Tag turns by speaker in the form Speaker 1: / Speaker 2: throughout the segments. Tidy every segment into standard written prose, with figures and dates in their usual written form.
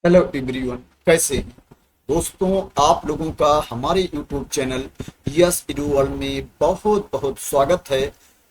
Speaker 1: Hello everyone, कैसे हैं दोस्तों। आप लोगों का हमारे YouTube channel yes edu world में बहुत बहुत स्वागत है।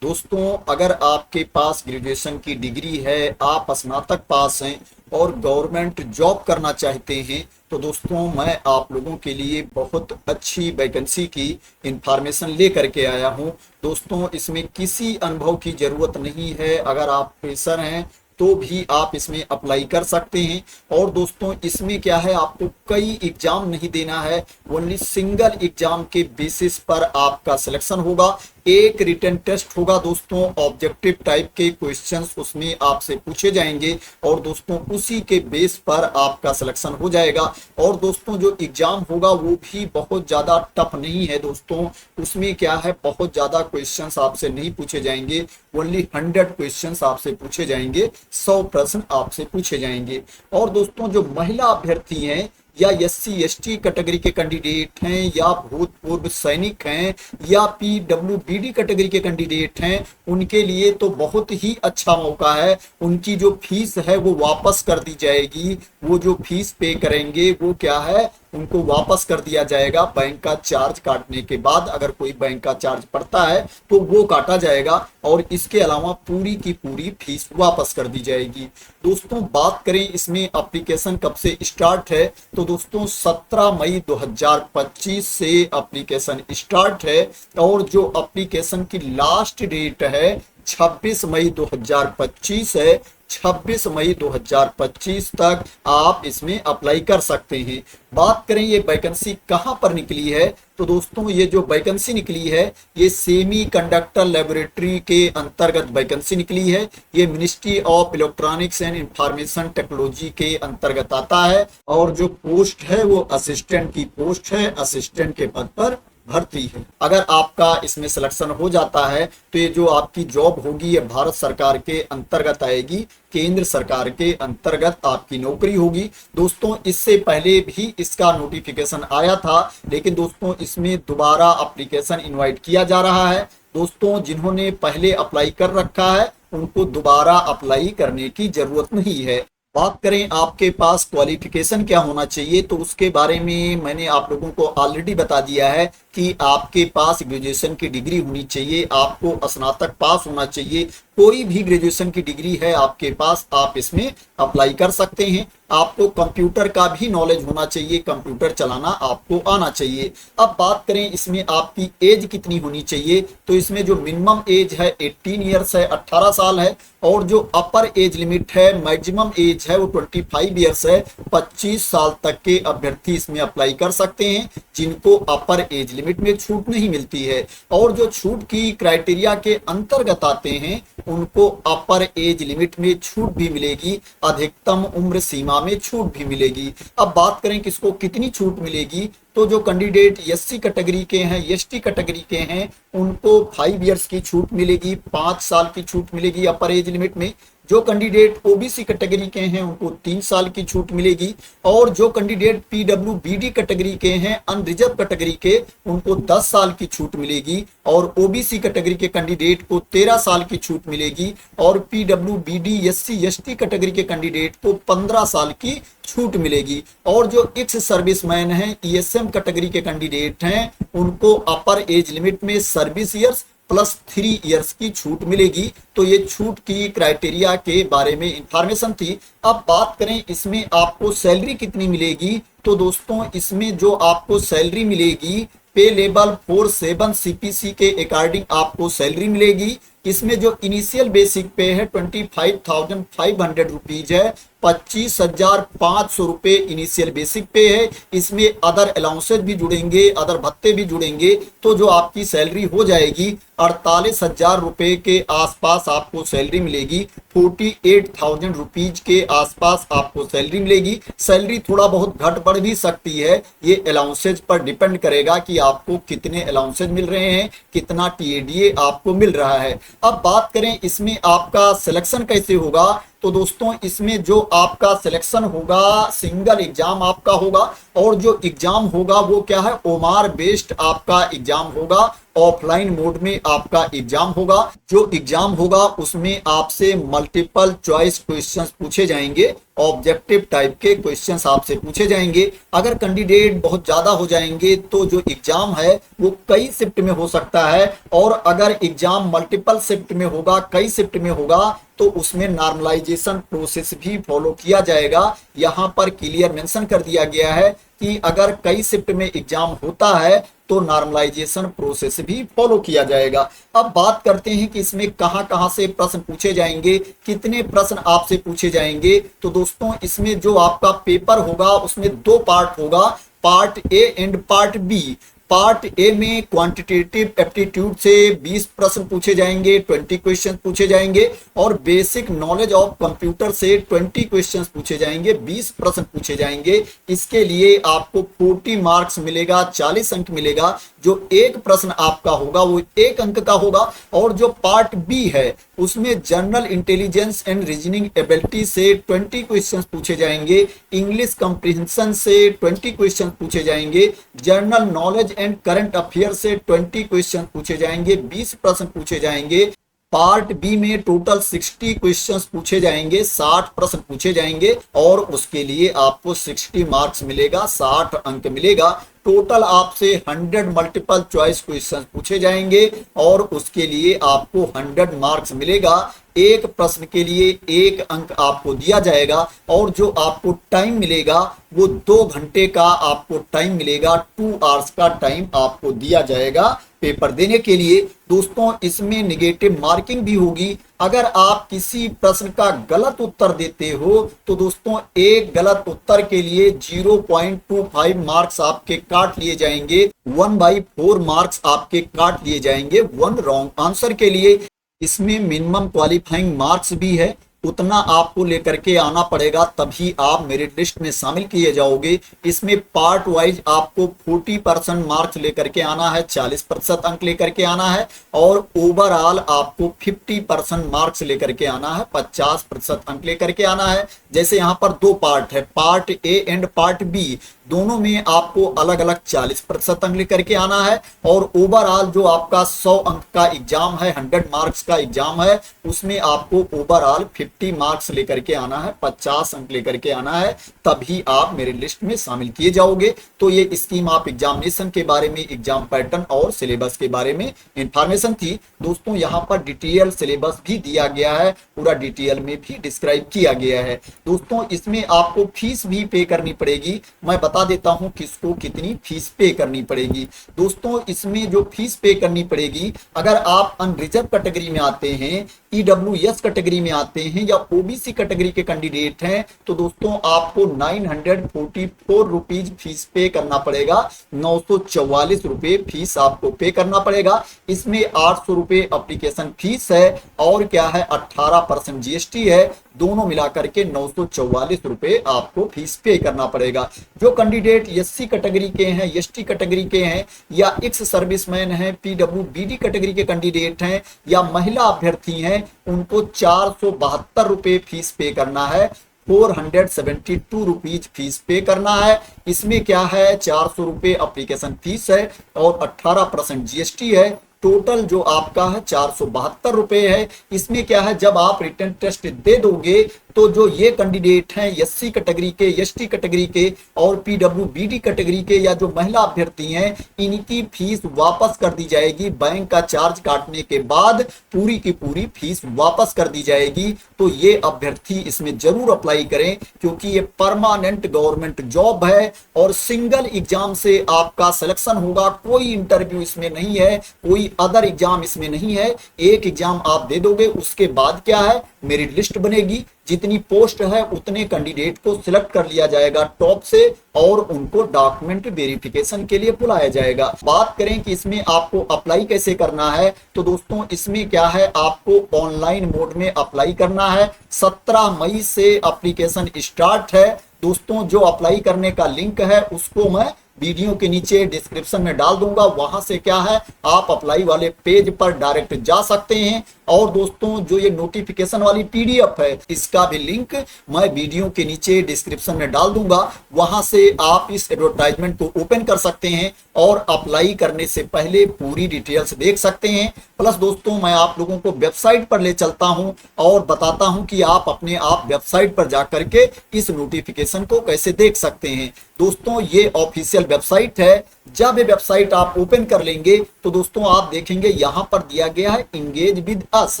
Speaker 1: दोस्तों, अगर आपके पास ग्रेजुएशन की डिग्री है, आप स्नातक पास हैं और गवर्नमेंट जॉब करना चाहते हैं, तो दोस्तों मैं आप लोगों के लिए बहुत अच्छी वैकेंसी की इंफॉर्मेशन लेकर के आया हूं। दोस्तों, इसमें किसी अनुभव की ज़रूरत नहीं है। अगर आप फ्रेशर हैं तो भी आप इसमें अप्लाई कर सकते हैं। और दोस्तों, इसमें क्या है, आपको कई एग्जाम नहीं देना है, ओनली सिंगल एग्जाम के बेसिस पर आपका सिलेक्शन होगा। एक रिटन टेस्ट होगा दोस्तों, ऑब्जेक्टिव टाइप के क्वेश्चंस उसमें आपसे पूछे जाएंगे और दोस्तों उसी के बेस पर आपका सिलेक्शन हो जाएगा। और दोस्तों, जो एग्जाम होगा वो भी बहुत ज़्यादा टफ नहीं है दोस्तों। उसमें क्या है, बहुत ज़्यादा क्वेश्चंस आपसे नहीं पूछे जाएंगे, ओनली 100 क्वेश्चंस आपसे पूछे जाएंगे, 100 प्रश्न आपसे पूछे जाएंगे। और दोस्तों, जो महिला अभ्यर्थी हैं या एससी एसटी कैटेगरी के कैंडिडेट हैं या भूतपूर्व सैनिक हैं या पीडब्ल्यूबीडी कैटेगरी के कैंडिडेट हैं, उनके लिए तो बहुत ही अच्छा मौका है। उनकी जो फीस है वो वापस कर दी जाएगी। वो जो फीस पे करेंगे वो क्या है, उनको वापस कर दिया जाएगा। बैंक का चार्ज काटने के बाद, अगर कोई बैंक का चार्ज पड़ता है तो वो काटा जाएगा और इसके अलावा पूरी की पूरी फीस वापस कर दी जाएगी। दोस्तों, बात करें इसमें एप्लीकेशन कब से स्टार्ट है, तो दोस्तों 17 मई 2025 से एप्लीकेशन स्टार्ट है और जो एप्लीकेशन की लास्ट डेट है 26 मई 2025 है। 26 मई 2025 तक आप इसमें अप्लाई कर सकते हैं। बात करें ये वैकेंसी कहाँ पर निकली है, तो दोस्तों ये जो वैकेंसी निकली है ये सेमी कंडक्टर लेबोरेटरी के अंतर्गत वैकेंसी निकली है। ये ministry of electronics and information technology के अंतर्गत आता है और जो पोस्ट है वो असिस्टेंट की पोस्ट है, असिस्टेंट के पद पर भर्ती है। अगर आपका इसमें सिलेक्शन हो जाता है तो ये जो आपकी जॉब होगी ये भारत सरकार के अंतर्गत आएगी, केंद्र सरकार के अंतर्गत आपकी नौकरी होगी। दोस्तों, इससे पहले भी इसका नोटिफिकेशन आया था, लेकिन दोस्तों इसमें दोबारा एप्लीकेशन इनवाइट किया जा रहा है। दोस्तों, जिन्होंने पहले अप्लाई कर रखा है उनको दोबारा अप्लाई करने की जरूरत नहीं है। बात करें आपके पास क्वालिफिकेशन क्या होना चाहिए, तो उसके बारे में मैंने आप लोगों को ऑलरेडी बता दिया है कि आपके पास ग्रेजुएशन की डिग्री होनी चाहिए, आपको स्नातक पास होना चाहिए। कोई भी ग्रेजुएशन की डिग्री है आपके पास, आप इसमें अप्लाई कर सकते हैं। आपको कंप्यूटर का भी नॉलेज होना चाहिए, कंप्यूटर चलाना आपको आना चाहिए। अब बात करें इसमें आपकी एज कितनी होनी चाहिए, तो इसमें जो मिनिमम एज है 18 ईयर्स है, 18 साल है। और जो अपर एज लिमिट है, मैक्सिमम एज है वो 25 ईयर्स है। 25 साल तक के अभ्यर्थी इसमें अप्लाई कर सकते हैं जिनको अपर एज लिमिट में छूट नहीं मिलती है। और जो छूट की क्राइटेरिया के अंतर्गत आते हैं उनको अपर एज लिमिट में छूट भी मिलेगी, अधिकतम उम्र सीमा में छूट भी मिलेगी। अब बात करें किसको कितनी छूट मिलेगी, तो जो कैंडिडेट एससी कैटेगरी के हैं, एसटी कैटेगरी के हैं, उनको 5 इयर्स की छूट मिलेगी, 5 साल की छूट मिलेगी अपर एज लिमिट में। जो कैंडिडेट ओबीसी कैटेगरी के हैं उनको 3 साल की छूट मिलेगी। और जो कैंडिडेट पीडब्ल्यूबीडी कैटेगरी के हैं, अनरिजर्व कैटेगरी के, उनको 10 साल की छूट मिलेगी। और ओबीसी कैटेगरी के कैंडिडेट को 13 साल की छूट मिलेगी। और पीडब्ल्यूबीडी एससी एसटी कैटेगरी के कैंडिडेट को 15 साल की छूट मिलेगी। और जो एक्स सर्विसमैन हैं, ईएसएम कैटेगरी के कैंडिडेट हैं, उनको अपर एज लिमिट में सर्विस ईयर्स +3 इयर्स की छूट मिलेगी। तो ये छूट की क्राइटेरिया के बारे में इंफॉर्मेशन थी। अब बात करें इसमें आपको सैलरी कितनी मिलेगी, तो दोस्तों इसमें जो आपको सैलरी मिलेगी पे लेवल 47 सीपीसी के अकॉर्डिंग आपको सैलरी मिलेगी। इसमें जो इनिशियल बेसिक पे है 25,500 रुपीज है, 25,500 रुपए इनिशियल बेसिक पे है। इसमें अदर अलाउंसेज भी जुड़ेंगे, अदर भत्ते भी जुड़ेंगे, तो जो आपकी सैलरी हो जाएगी 48,000 रुपए के आसपास आपको सैलरी मिलेगी। 48,000 रुपीज के आसपास आपको सैलरी मिलेगी। सैलरी थोड़ा बहुत घट बढ़ भी सकती है, ये अलाउंसेज पर डिपेंड करेगा कि आपको कितने अलाउंसेज मिल रहे हैं, कितना टीएडीए आपको मिल रहा है। अब बात करें इसमें आपका सिलेक्शन कैसे होगा, तो तो दोस्तों इसमें जो आपका सिलेक्शन होगा सिंगल एग्जाम आपका होगा, और जो एग्जाम होगा वो क्या है, ओमार बेस्ड आपका एग्जाम होगा, ऑफलाइन मोड में आपका एग्जाम होगा। जो एग्जाम होगा उसमें आपसे मल्टीपल चॉइस क्वेश्चंस पूछे जाएंगे, ऑब्जेक्टिव टाइप के क्वेश्चंस आपसे पूछे जाएंगे। अगर कैंडिडेट बहुत ज्यादा हो जाएंगे तो जो एग्जाम है वो कई शिफ्ट में हो सकता है, और अगर एग्जाम मल्टीपल शिफ्ट में होगा, कई शिफ्ट में होगा, तो उसमें नॉर्मलाइजेशन प्रोसेस भी फॉलो किया जाएगा। यहाँ पर क्लियर मेंशन कर दिया गया है कि अगर कई शिफ्ट में एग्जाम होता है तो नॉर्मलाइजेशन प्रोसेस भी फॉलो किया जाएगा। अब बात करते हैं कि इसमें कहां से प्रश्न पूछे जाएंगे, कितने प्रश्न आपसे पूछे जाएंगे। तो दोस्तों इसमें जो आपका पेपर होगा उसमें दो पार्ट होगा, part A and part B. Part A में क्वांटिटेटिव एप्टीट्यूड से 20 प्रश्न पूछे जाएंगे, 20 क्वेश्चन पूछे जाएंगे, और बेसिक नॉलेज ऑफ कंप्यूटर से 20 क्वेश्चन पूछे जाएंगे, 20 प्रश्न पूछे जाएंगे। इसके लिए आपको 40 मार्क्स मिलेगा, 40 अंक मिलेगा। जो एक प्रश्न आपका होगा वो 1 अंक का होगा। और जो पार्ट बी है उसमें general intelligence and reasoning ability से 20 क्वेश्चन पूछे जाएंगे, इंग्लिश कंप्रीहेंशन से 20 क्वेश्चन पूछे जाएंगे, general knowledge and current affair से 20 क्वेश्चन पूछे जाएंगे, 20 प्रश्न पूछे जाएंगे। पार्ट बी में टोटल 60 क्वेश्चंस पूछे जाएंगे, 60 प्रश्न पूछे जाएंगे, और उसके लिए आपको 60 मार्क्स मिलेगा, 60 अंक मिलेगा। टोटल आपसे 100 मल्टीपल चॉइस क्वेश्चन पूछे जाएंगे, और उसके लिए आपको 100 मार्क्स मिलेगा। एक प्रश्न के लिए 1 अंक आपको दिया जाएगा, और जो आपको टाइम मिलेगा वो 2 घंटे का आपको टाइम मिलेगा, 2 आवर्स का टाइम आपको दिया जाएगा पेपर देने के लिए। दोस्तों इसमें नेगेटिव मार्किंग भी होगी। अगर आप किसी प्रश्न का गलत उत्तर देते हो तो दोस्तों एक गलत उत्तर के लिए 0.25 मार्क्स आपके काट लिए जाएंगे, 1/4 मार्क्स आपके काट लिए जाएंगे 1 रॉन्ग आंसर के लिए। इसमें मिनिमम क्वालिफाइंग मार्क्स भी है, उतना आपको लेकर के आना पड़ेगा, तभी आप मेरिट लिस्ट में शामिल किए जाओगे। इसमें पार्ट वाइज आपको 40% मार्क्स लेकर के आना है, 40% अंक लेकर के आना है, और ओवरऑल आपको 50% मार्क्स लेकर के आना है, 50% अंक लेकर के आना है। जैसे यहाँ पर 2 पार्ट है, part A and part B, दोनों में आपको अलग अलग 40% अंक लेकर के आना है, और ओवरऑल जो आपका 100 अंक का एग्जाम है, 100 मार्क्स का एग्जाम है, उसमें आपको ओवरऑल 50 मार्क्स लेकर के आना है, 50 अंक लेकर के आना है, तभी आप मेरे लिस्ट में शामिल किए जाओगे। तो ये स्कीम ऑफ एग्जामिनेशन के बारे में, एग्जाम पैटर्न और सिलेबस के बारे में इंफॉर्मेशन थी। दोस्तों यहाँ पर डिटेल सिलेबस भी दिया गया है, पूरा डिटेल में भी डिस्क्राइब किया गया है। दोस्तों इसमें आपको फीस भी पे करनी पड़ेगी, मैं बता देता हूं किसको कितनी फीस पे करनी पड़ेगी। दोस्तों इसमें जो फीस पे करनी पड़ेगी, अगर आप अनरिजर्व कैटेगरी में आते हैं, ईडब्ल्यूएस कैटेगरी में आते हैं, या ओबीसी कैटेगरी के कैंडिडेट हैं, तो दोस्तों आपको 944 रुपीज फीस पे करना पड़ेगा, 944 रुपए फीस आपको पे करना पड़ेगा। इसमें 800 रुपए एप्लीकेशन फीस है, और क्या है 18% जीएसटी है, दोनों मिलाकर के 944 रुपए आपको फीस पे करना पड़ेगा। जो कैंडिडेट एससी कैटेगरी के हैं, एसटी कैटेगरी के हैं, या एक्स सर्विसमैन हैं, पीडब्ल्यूबीडी कैटेगरी के कैंडिडेट हैं, या महिला अभ्यर्थी हैं, उनको 472 रुपए फीस पे करना है, 472 रुपीज फीस पे करना है। इसमें क्या है 400 रुपए एप्लीकेशन फीस है, और 18% जीएसटी है। टोटल जो आपका है 472 रुपए है। इसमें क्या है, जब आप रिटर्न टेस्ट दे दोगे तो जो ये कैंडिडेट हैं एससी कैटेगरी के, एसटी कैटेगरी के, और पीडब्ल्यूबीडी कैटेगरी के, या जो महिला अभ्यर्थी हैं, इनकी फीस वापस कर दी जाएगी। बैंक का चार्ज काटने के बाद पूरी की पूरी फीस वापस कर दी जाएगी। तो ये अभ्यर्थी इसमें जरूर अप्लाई करें, क्योंकि ये परमानेंट गवर्नमेंट जॉब है, और सिंगल एग्जाम से आपका सिलेक्शन होगा। कोई इंटरव्यू इसमें नहीं है, कोई अदर एग्जाम इसमें नहीं है। एक एग्जाम आप दे दोगे, उसके बाद क्या है मेरिट लिस्ट बनेगी, जितनी पोस्ट है उतने कैंडिडेट को सिलेक्ट कर लिया जाएगा टॉप से, और उनको डॉक्यूमेंट वेरिफिकेशन के लिए बुलाया जाएगा। बात करें कि इसमें आपको अप्लाई कैसे करना है, तो दोस्तों इसमें क्या है, आपको ऑनलाइन मोड में अप्लाई करना है। 17 मई से एप्लीकेशन स्टार्ट है। दोस्तों जो अप्लाई करने का लिंक है उसको मैं वीडियो के नीचे डिस्क्रिप्शन में डाल दूंगा, वहां से क्या है आप अप्लाई वाले पेज पर डायरेक्ट जा सकते हैं, और दोस्तों जो ये नोटिफिकेशन वाली पीडीएफ है इसका भी लिंक मैं वीडियो के नीचे डिस्क्रिप्शन में डाल दूंगा। वहां से आप इस एडवर्टाइजमेंट को ओपन कर सकते हैं और अप्लाई करने से पहले पूरी डिटेल्स देख सकते हैं। प्लस दोस्तों मैं आप लोगों को वेबसाइट पर ले चलता हूं और बताता हूं कि आप अपने आप वेबसाइट पर जाकर के इस नोटिफिकेशन को कैसे देख सकते हैं। दोस्तों ये ऑफिशियल वेबसाइट है। जब ये वेबसाइट आप ओपन कर लेंगे तो दोस्तों आप देखेंगे यहां पर दिया गया है इंगेज विद अस।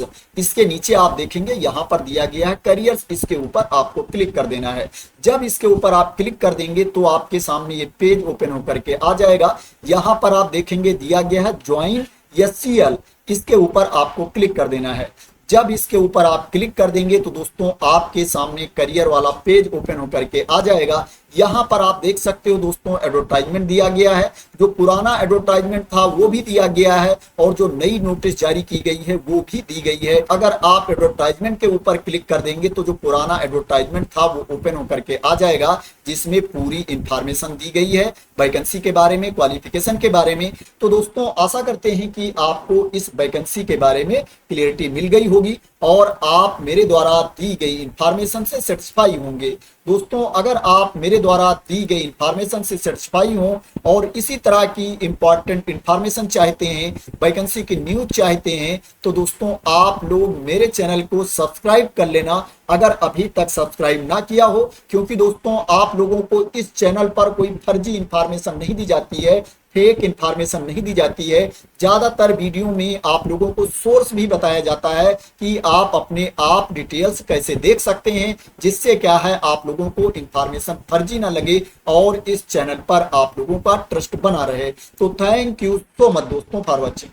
Speaker 1: इसके नीचे आप देखेंगे यहां पर दिया गया है करियर्स। इसके ऊपर आपको क्लिक कर देना है। जब इसके ऊपर आप क्लिक कर देंगे तो आपके सामने ये पेज ओपन होकर के आ जाएगा। यहां पर आप देखेंगे दिया गया है ज्वाइन एचसीएल। इसके ऊपर आपको क्लिक कर देना है। जब इसके ऊपर आप क्लिक कर देंगे तो दोस्तों आपके सामने करियर वाला पेज ओपन होकर के आ जाएगा। यहां पर आप देख सकते हो दोस्तों एडवर्टाइजमेंट दिया गया है। जो पुराना एडवर्टाइजमेंट था वो भी दिया गया है और जो नई नोटिस जारी की गई है वो भी दी गई है। अगर आप एडवर्टाइजमेंट के ऊपर क्लिक कर देंगे तो जो पुराना एडवर्टाइजमेंट था वो ओपन होकर के आ जाएगा, जिसमें पूरी इंफॉर्मेशन दी गई है वैकेंसी के बारे में, क्वालिफिकेशन के बारे में। तो दोस्तों आशा करते हैं कि आपको इस वैकेंसी के बारे में क्लियरिटी मिल गई होगी और आप मेरे द्वारा दी गई इंफॉर्मेशन से सेटिस्फाई होंगे। दोस्तों अगर आप मेरे द्वारा दी गई इंफॉर्मेशन से सेटिस्फाई हो और इसी तरह की इंपॉर्टेंट इंफॉर्मेशन चाहते हैं, वैकेंसी की न्यूज चाहते हैं, तो दोस्तों आप लोग मेरे चैनल को सब्सक्राइब कर लेना अगर अभी तक सब्सक्राइब ना किया हो। क्योंकि दोस्तों आप लोगों को इस चैनल पर कोई फर्जी इंफॉर्मेशन नहीं दी जाती है, फेक इंफॉर्मेशन नहीं दी जाती है। ज्यादातर वीडियो में आप लोगों को सोर्स भी बताया जाता है कि आप अपने आप डिटेल्स कैसे देख सकते हैं, जिससे क्या है आप लोगों को इंफॉर्मेशन फर्जी ना लगे और इस चैनल पर आप लोगों का ट्रस्ट बना रहे। तो थैंक यू सो मच दोस्तों फॉर वॉचिंग।